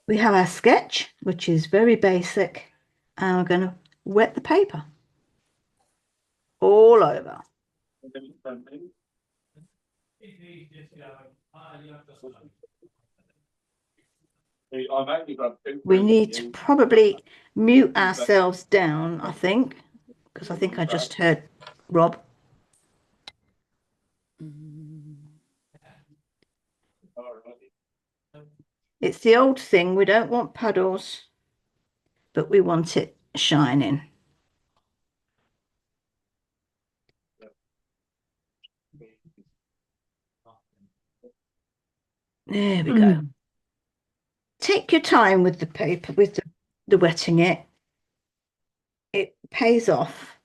we have our sketch, which is very basic, and we're going to wet the paper all over. We need to probably mute ourselves down, I think, because I think I just heard Rob. It's the old thing. We don't want puddles, but we want it shining. There we go. Take your time with the paper, with the wetting it. It pays off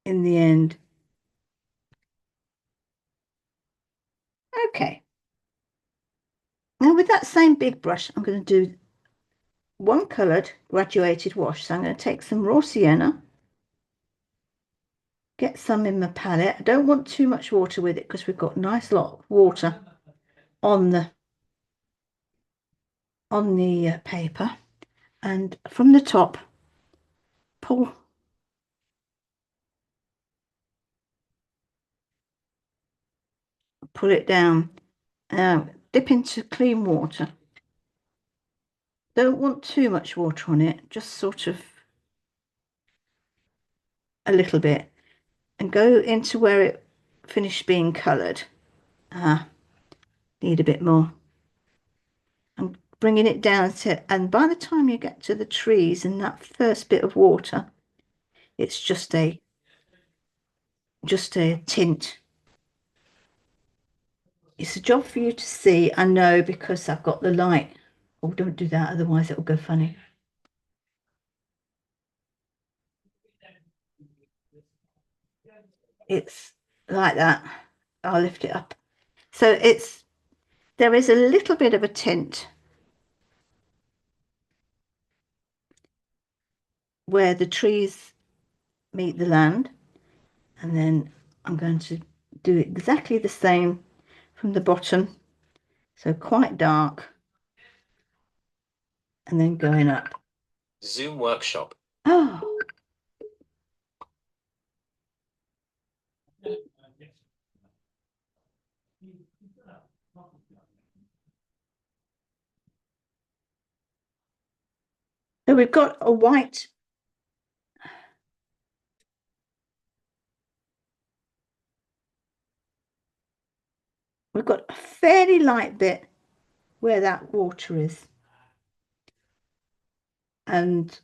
in the end. Okay. Now with that same big brush, I'm going to do one coloured graduated wash. So I'm going to take some raw sienna, get some in my palette. I don't want too much water with it because we've got a nice lot of water on the paper. And from the top, pull it down. Dip into clean water. Don't want too much water on it, just sort of a little bit, and go into where it finished being coloured. Need a bit more. I'm bringing it down to, and by the time you get to the trees and that first bit of water, it's just a tint. It's a job for you to see, I know, because I've got the light. Oh, don't do that, otherwise it'll go funny. It's like that. I'll lift it up. So there is a little bit of a tint where the trees meet the land, and then I'm going to do exactly the same from the bottom, so quite dark, and then going up. Zoom workshop. Oh, so we've got a white. We've got a fairly light bit where that water is. And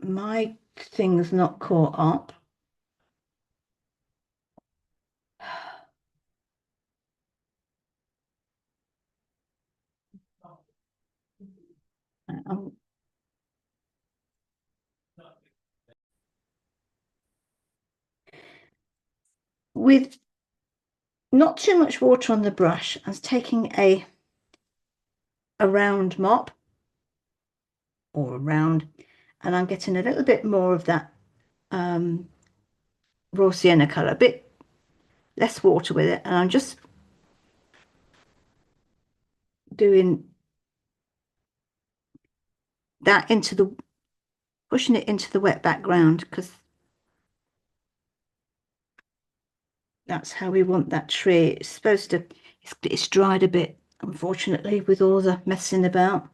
my thing's not caught up. With not too much water on the brush, I was taking a round mop or a round, and I'm getting a little bit more of that raw sienna colour, a bit less water with it, and I'm just doing that into the, pushing it into the wet background, because that's how we want that tree. It's supposed to, it's dried a bit, unfortunately, with all the messing about.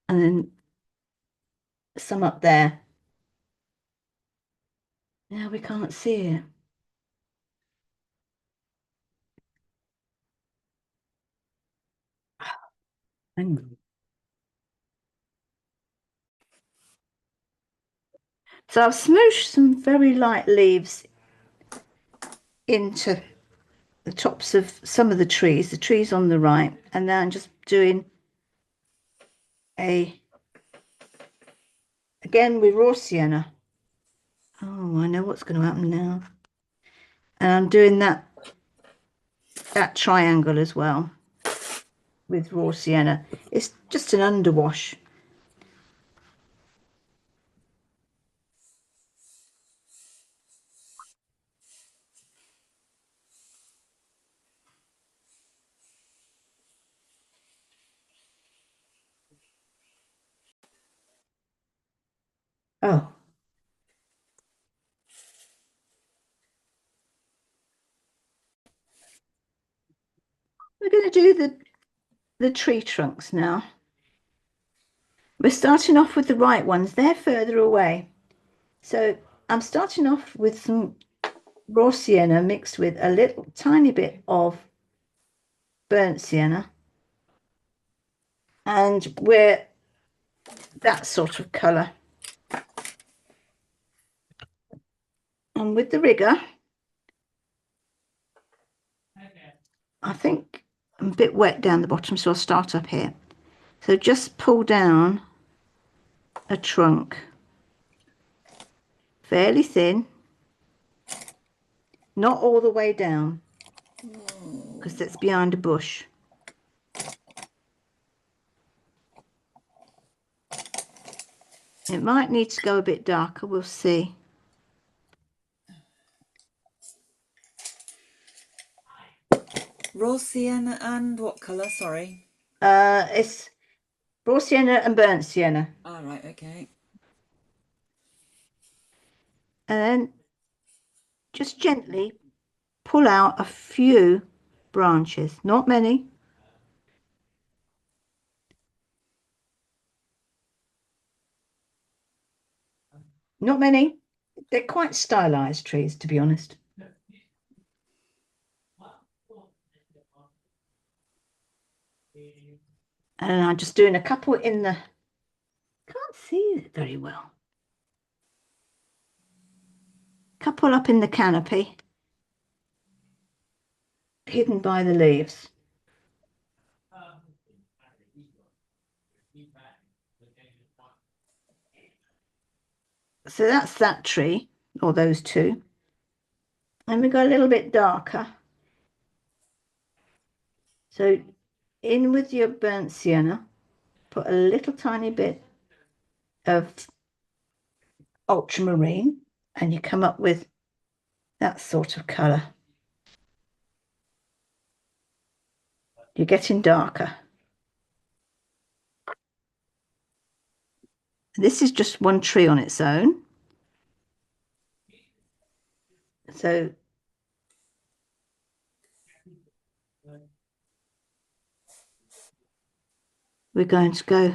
And then some up there. Now we can't see it. Hang on. So I've smooshed some very light leaves into the tops of some of the trees on the right, and then I'm just doing again with raw sienna. Oh, I know what's going to happen now. And I'm doing that triangle as well with raw sienna. It's just an underwash. Oh, we're going to do the tree trunks now. We're starting off with the right ones. They're further away. So I'm starting off with some raw sienna mixed with a little tiny bit of burnt sienna. And we're that sort of colour. And with the rigger, I think I'm a bit wet down the bottom, so I'll start up here. So just pull down a trunk, fairly thin, not all the way down, because that's behind a bush. It might need to go a bit darker, we'll see. Raw sienna and what colour? Sorry. It's raw sienna and burnt sienna. All right, okay. And then just gently pull out a few branches, not many. Not many. They're quite stylized trees, to be honest. And I'm just doing a couple in the, can't see it very well. Couple up in the canopy, hidden by the leaves. So that's that tree, or those two. And we go a little bit darker. So in with your burnt sienna, put a little tiny bit of ultramarine, and you come up with that sort of colour. You're getting darker. This is just one tree on its own. So we're going to go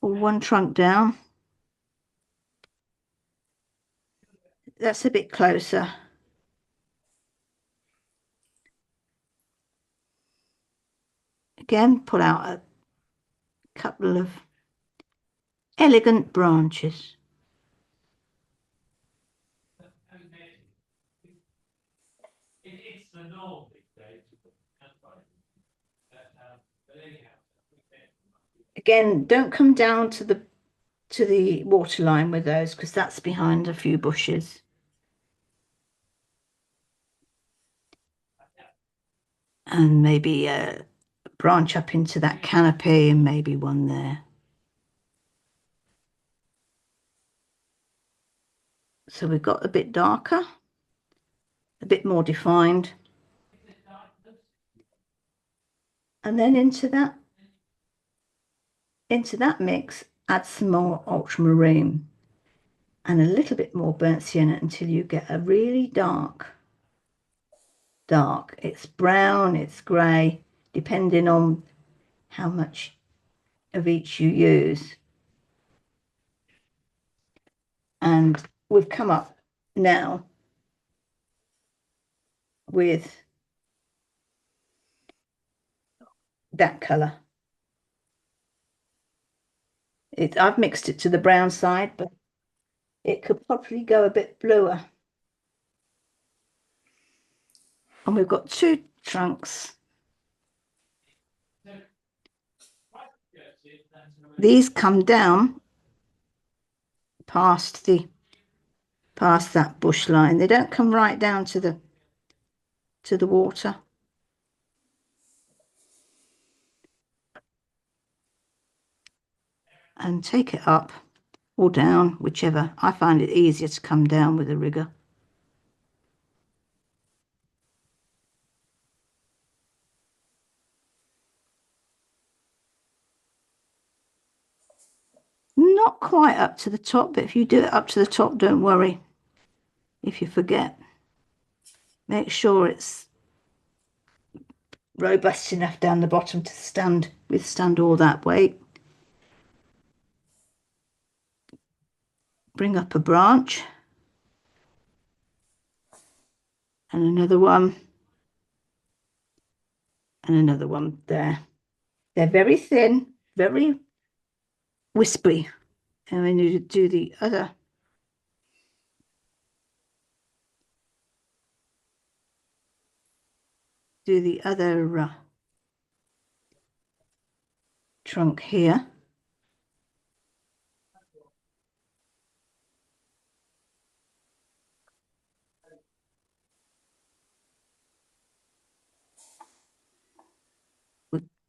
one trunk down. That's a bit closer. Again, pull out a couple of elegant branches. Again, don't come down to the water line with those, because that's behind a few bushes. And maybe a branch up into that canopy, and maybe one there. So we've got a bit darker, a bit more defined. And then into that mix, add some more ultramarine and a little bit more burnt sienna until you get a really dark. It's brown, it's grey, depending on how much of each you use. And we've come up now with that colour. I've mixed it to the brown side, but it could probably go a bit bluer. And we've got two trunks. These come down past that bush line. They don't come right down to the water. And take it up or down, whichever. I find it easier to come down with a rigger. not quite up to the top, but if you do it up to the top, don't worry if you forget. Make sure it's robust enough down the bottom to withstand all that weight. Bring up a branch and another one and another one there. They're very thin, very wispy. And when you do the other trunk here.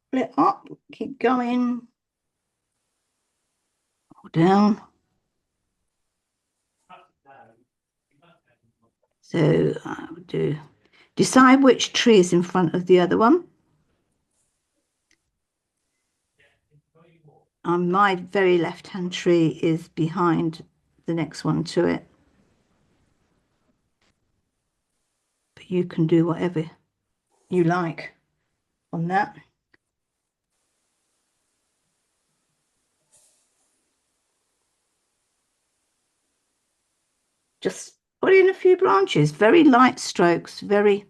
Split up, keep going, down. So I would decide which tree is in front of the other one. My very left-hand tree is behind the next one to it. But you can do whatever you like on that. Just put in a few branches, very light strokes, very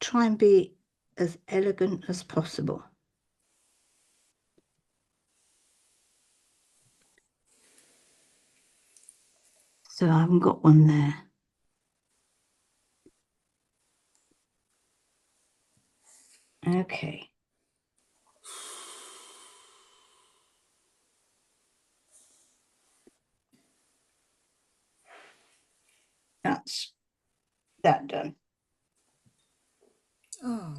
try and be as elegant as possible. So I haven't got one there. Okay. That's that done. Oh.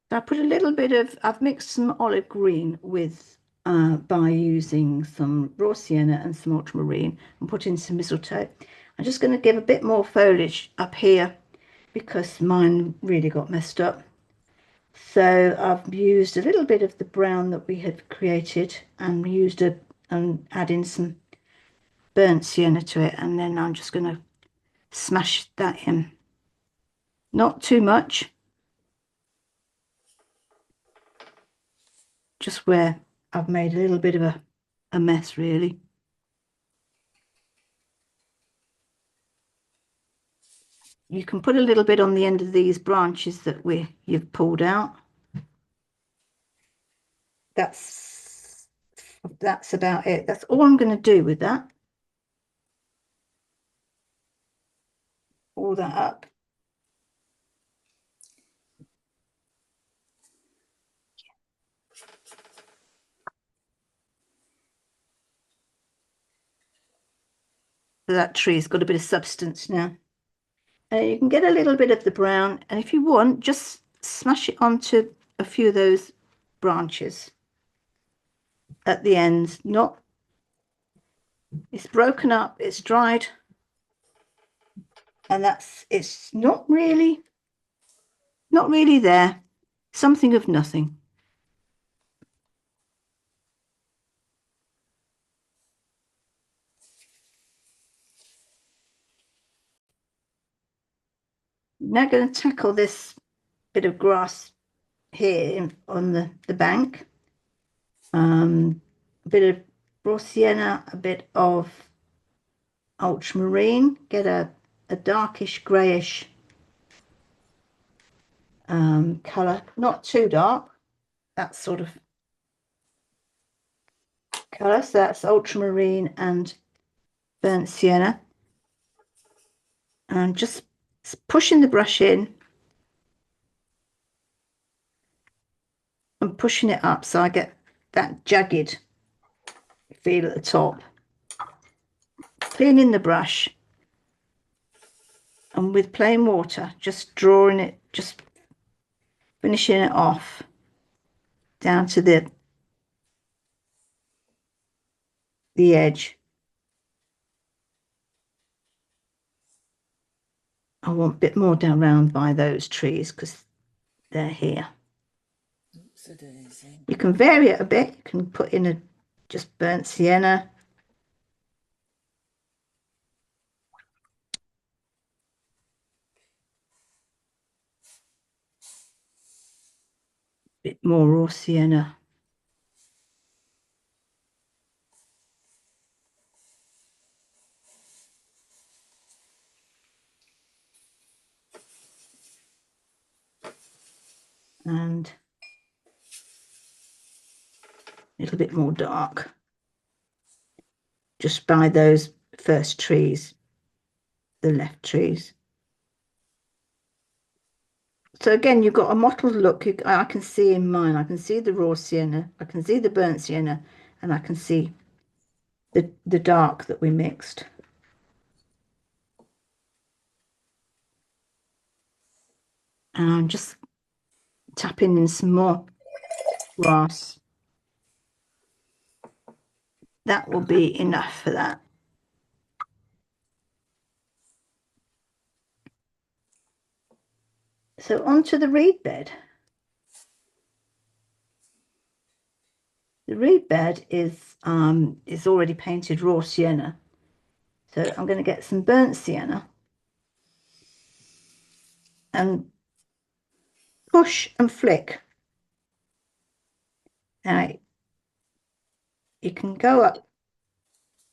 So I put a little bit of, I've mixed some olive green with, by using some raw sienna and some ultramarine and put in some mistletoe. I'm just going to give a bit more foliage up here because mine really got messed up. So I've used a little bit of the brown that we had created and add in some burnt sienna to it, and then I'm just going to smash that in. Not too much. Just where I've made a little bit of a mess, really. You can put a little bit on the end of these branches that you've pulled out. That's about it. That's all I'm going to do with that. All that up. So that tree's got a bit of substance now. And you can get a little bit of the brown, and if you want, just smash it onto a few of those branches at the end. It's broken up, it's dried, and it's not really there. Something of nothing. Now going to tackle this bit of grass here on the bank. A bit of raw sienna, a bit of ultramarine, get a darkish greyish colour, not too dark, that sort of colour. So that's ultramarine and burnt sienna. And I'm just pushing the brush in and pushing it up so I get that jagged feel at the top. Cleaning the brush and with plain water, just drawing it, just finishing it off down to the edge. I want a bit more down round by those trees because they're here. Oopsie-daisy. You can vary it a bit. You can put in a just burnt sienna. Bit more raw sienna. And a little bit more dark. Just by those first trees, the left trees. So again, you've got a mottled look. I can see in mine, I can see the raw sienna, I can see the burnt sienna, and I can see the dark that we mixed. And I'm just tapping in some more grass. That will be enough for that. So onto the reed bed. The reed bed is already painted raw sienna. So I'm going to get some burnt sienna and push and flick. Now you can go up.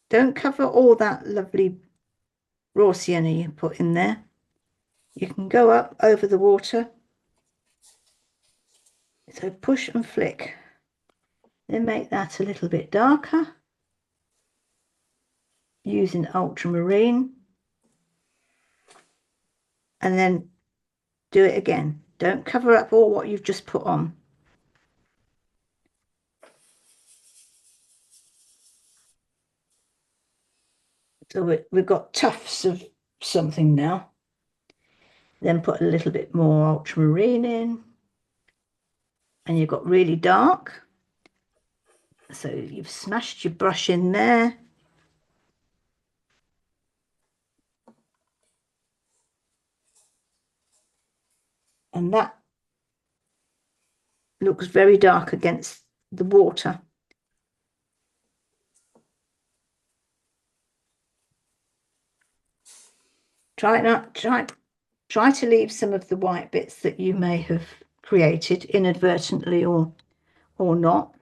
Don't cover all that lovely raw sienna you put in there. You can go up over the water. So push and flick. Then make that a little bit darker using ultramarine. And then do it again. Don't cover up all what you've just put on. So we've got tufts of something now. Then put a little bit more ultramarine in. And you've got really dark. So you've smashed your brush in there. And that looks very dark against the water. Try to leave some of the white bits that you may have created inadvertently or not,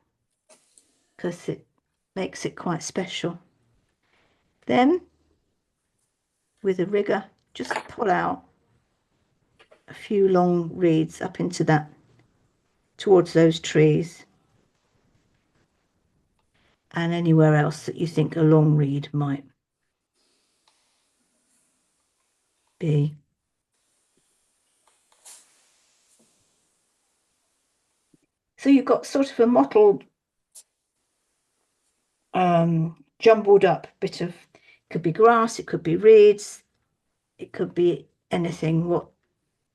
because it makes it quite special. Then with a rigger, just pull out a few long reeds up into that, towards those trees and anywhere else that you think a long reed might be. So you've got sort of a mottled, jumbled up bit of, could be grass, it could be reeds, it could be anything.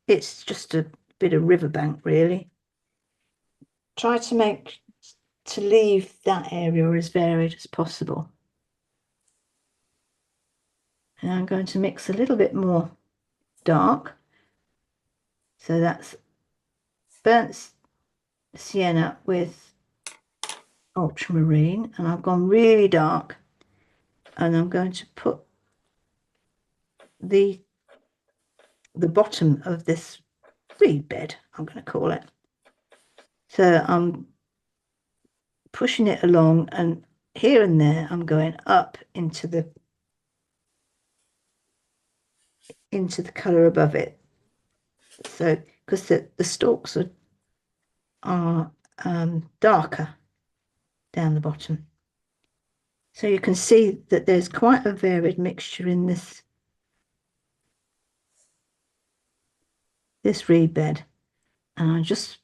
It's just a bit of riverbank, really. Try to leave that area as varied as possible. And I'm going to mix a little bit more dark. So that's burnt sienna with ultramarine, and I've gone really dark, and I'm going to put the bottom of this reed bed, I'm going to call it. So I'm pushing it along, and here and there I'm going up into the colour above it. So because the stalks are darker down the bottom. So you can see that there's quite a varied mixture in this reed bed. And I'm just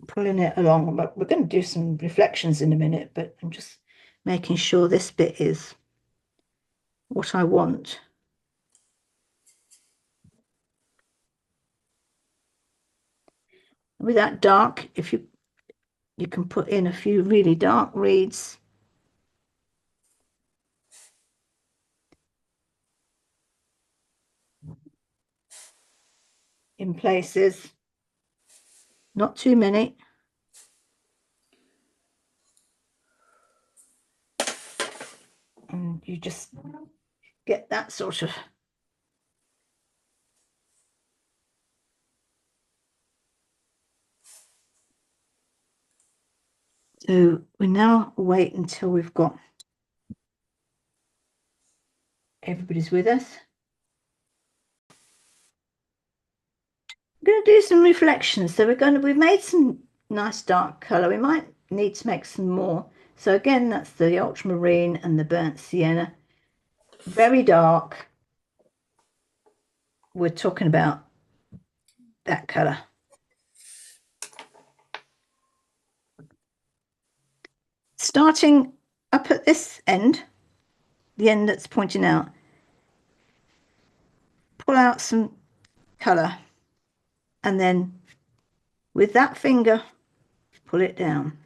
pulling it along. We're going to do some reflections in a minute, but I'm just making sure this bit is what I want. without dark, if you can put in a few really dark reeds. In places, not too many. And you just get that sort of so we now wait until we've got everybody's with us. I'm going to do some reflections. So we've made some nice dark color. We might need to make some more. So again, that's the ultramarine and the burnt sienna. Very dark. We're talking about that color. Starting up at this end, the end that's pointing out, pull out some color and then with that finger, pull it down.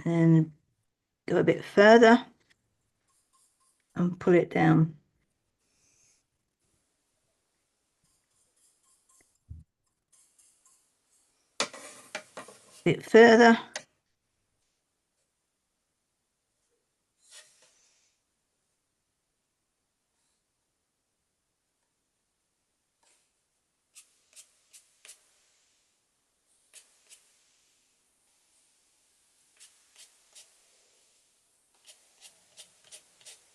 And go a bit further and pull it down. A bit further.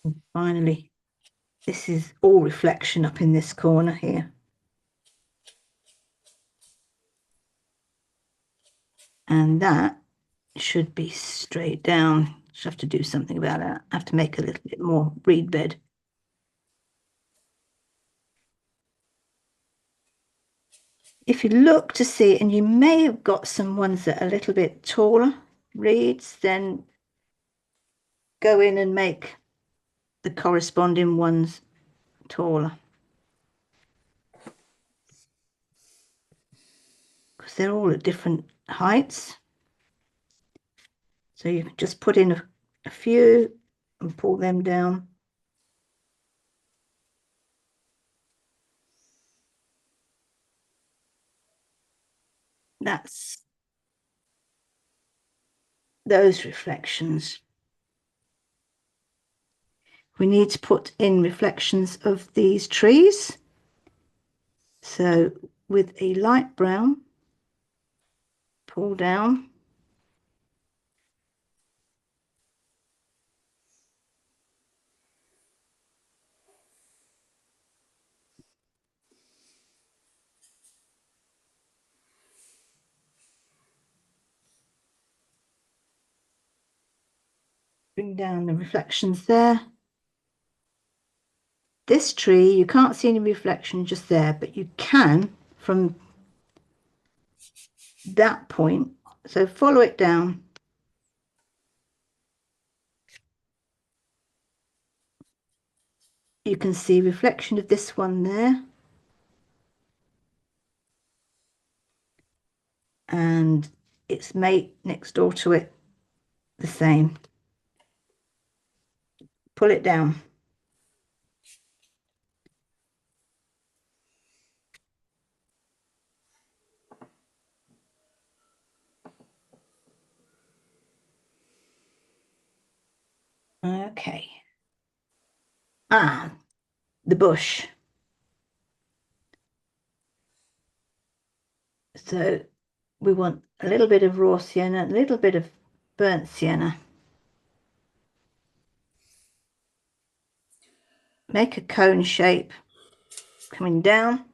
And finally, this is all reflection up in this corner here. And that should be straight down. Just have to do something about that. I have to make a little bit more reed bed. If you look to see, and you may have got some ones that are a little bit taller reeds, then go in and make the corresponding ones taller. Because they're all at different heights. So you can just put in a few and pull them down. That's those reflections. We need to put in reflections of these trees. So with a light brown, pull down. Bring down the reflections there. This tree, you can't see any reflection just there, but you can from that point. So follow it down. You can see reflection of this one there. And its mate next door to it, the same. Pull it down. Okay. The bush. So we want a little bit of raw sienna, a little bit of burnt sienna. Make a cone shape coming down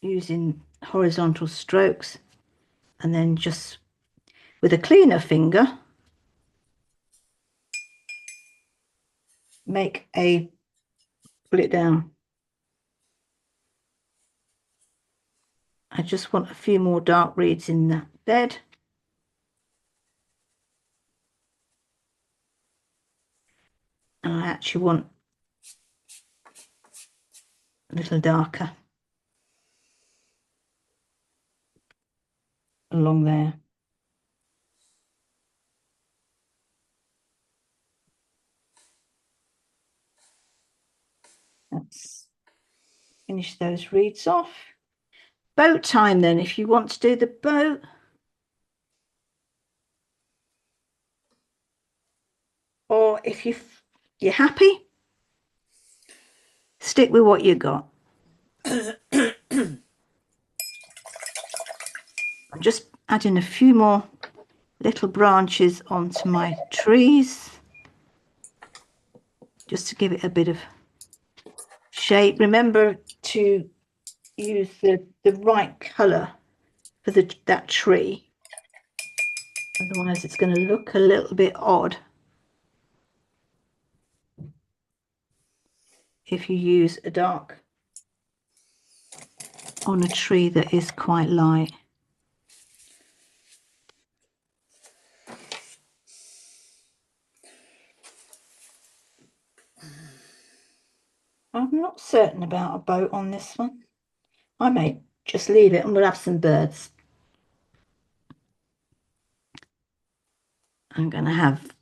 using horizontal strokes, and then just with a cleaner finger pull it down. I just want a few more dark reeds in that bed. And I actually want a little darker along there. Let's finish those reeds off. Boat time then, if you want to do the boat. Or if you're happy, stick with what you got. I'm just adding a few more little branches onto my trees, just to give it a bit of shape. Remember to use the right colour for that tree. Otherwise it's going to look a little bit odd if you use a dark on a tree that is quite light. I'm not certain about a boat on this one. I may just leave it and we'll have some birds. I'm going to have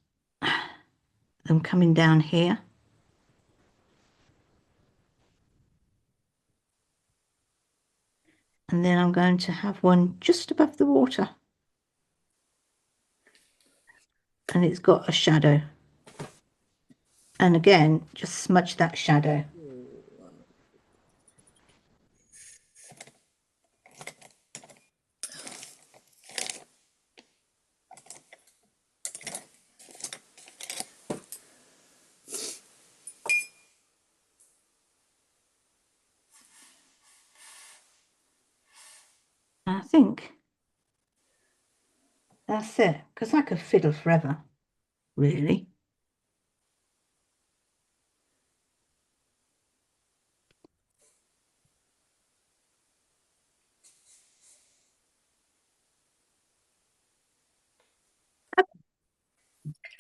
them coming down here. And then I'm going to have one just above the water. And it's got a shadow. And again, just smudge that shadow. I think that's it, because I could fiddle forever, really.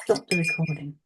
Stop the recording.